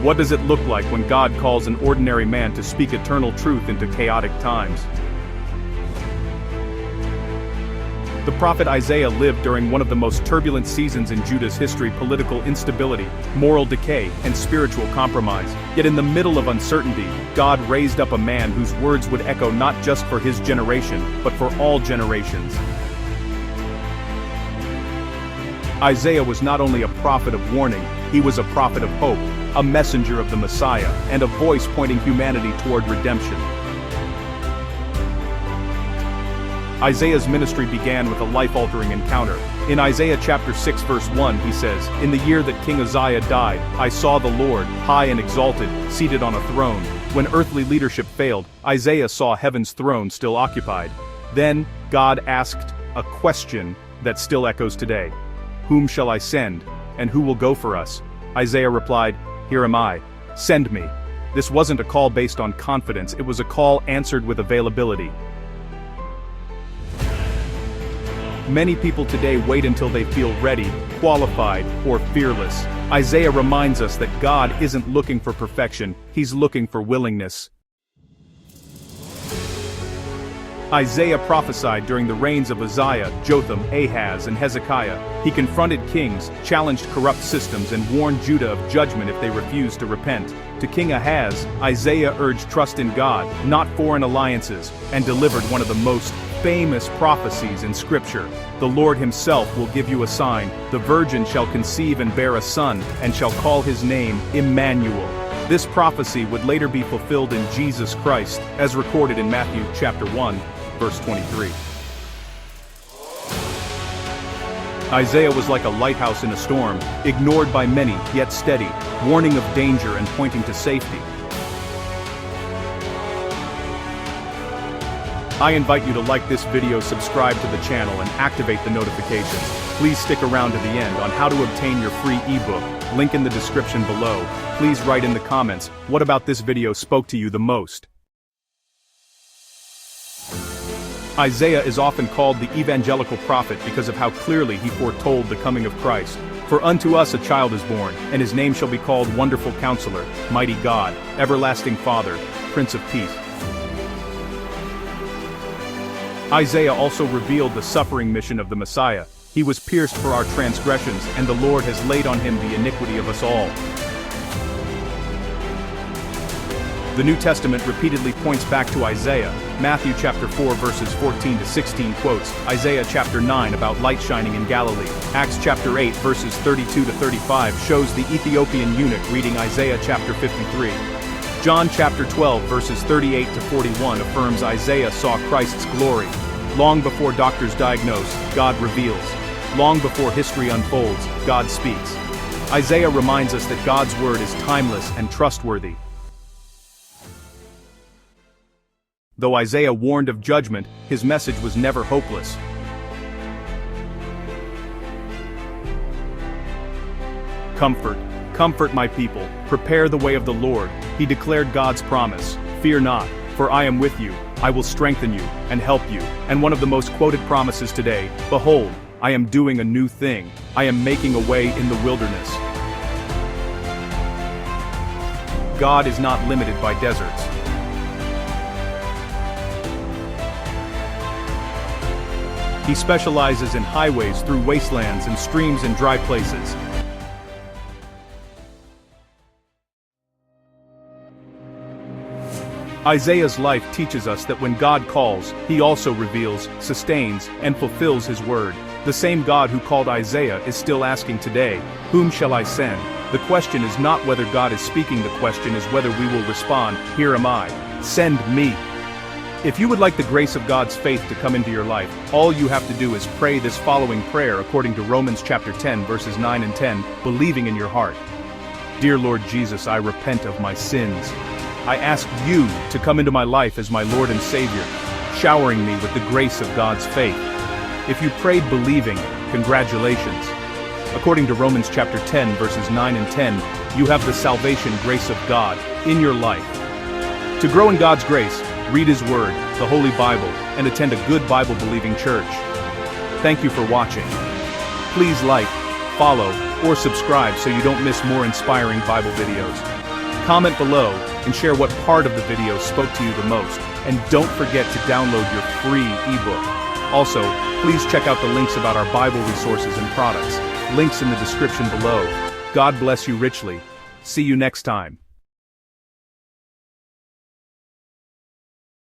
What does it look like when God calls an ordinary man to speak eternal truth into chaotic times? The prophet Isaiah lived during one of the most turbulent seasons in Judah's history: political instability, moral decay, and spiritual compromise. Yet in the middle of uncertainty, God raised up a man whose words would echo not just for his generation, but for all generations. Isaiah was not only a prophet of warning, he was a prophet of hope, a messenger of the Messiah, and a voice pointing humanity toward redemption. Isaiah's ministry began with a life-altering encounter. In Isaiah chapter 6 verse 1 he says, "In the year that King Uzziah died, I saw the Lord, high and exalted, seated on a throne." When earthly leadership failed, Isaiah saw heaven's throne still occupied. Then, God asked a question that still echoes today. "Whom shall I send, and who will go for us?" Isaiah replied, "Here am I. Send me." This wasn't a call based on confidence, it was a call answered with availability. Many people today wait until they feel ready, qualified, or fearless. Isaiah reminds us that God isn't looking for perfection, he's looking for willingness. Isaiah prophesied during the reigns of Uzziah, Jotham, Ahaz, and Hezekiah. He confronted kings, challenged corrupt systems, and warned Judah of judgment if they refused to repent. To King Ahaz, Isaiah urged trust in God, not foreign alliances, and delivered one of the most famous prophecies in Scripture. "The Lord himself will give you a sign. The virgin shall conceive and bear a son, and shall call his name Emmanuel." This prophecy would later be fulfilled in Jesus Christ, as recorded in Matthew chapter 1, verse 23. Isaiah was like a lighthouse in a storm, ignored by many, yet steady, warning of danger and pointing to safety. I invite you to like this video, subscribe to the channel, and activate the notifications. Please stick around to the end on how to obtain your free ebook, link in the description below. Please write in the comments, what about this video spoke to you the most? Isaiah is often called the evangelical prophet because of how clearly he foretold the coming of Christ. "For unto us a child is born, and his name shall be called Wonderful Counselor, Mighty God, Everlasting Father, Prince of Peace." Isaiah also revealed the suffering mission of the Messiah. "He was pierced for our transgressions, and the Lord has laid on him the iniquity of us all." The New Testament repeatedly points back to Isaiah. Matthew chapter 4 verses 14 to 16 quotes Isaiah chapter 9 about light shining in Galilee. Acts chapter 8 verses 32 to 35 shows the Ethiopian eunuch reading Isaiah chapter 53. John chapter 12 verses 38 to 41 affirms Isaiah saw Christ's glory. Long before doctors diagnose, God reveals. Long before history unfolds, God speaks. Isaiah reminds us that God's word is timeless and trustworthy. Though Isaiah warned of judgment, his message was never hopeless. Comfort, comfort my people, prepare the way of the Lord. He declared God's promise, "Fear not, for I am with you, I will strengthen you, and help you." And one of the most quoted promises today, "Behold, I am doing a new thing, I am making a way in the wilderness." God is not limited by deserts. He specializes in highways through wastelands and streams in dry places. Isaiah's life teaches us that when God calls, he also reveals, sustains, and fulfills his word. The same God who called Isaiah is still asking today, "Whom shall I send?" The question is not whether God is speaking, the question is whether we will respond, "Here am I. Send me." If you would like the grace of God's faith to come into your life, all you have to do is pray this following prayer according to Romans chapter 10 verses 9 and 10, believing in your heart. "Dear Lord Jesus, I repent of my sins. I ask you to come into my life as my Lord and Savior, showering me with the grace of God's faith." If you prayed believing, congratulations. According to Romans chapter 10 verses 9 and 10, you have the salvation grace of God in your life. To grow in God's grace, read His Word, the Holy Bible, and attend a good Bible-believing church. Thank you for watching. Please like, follow, or subscribe so you don't miss more inspiring Bible videos. Comment below and share what part of the video spoke to you the most, and don't forget to download your free ebook. Also, please check out the links about our Bible resources and products, links in the description below. God bless you richly. See you next time.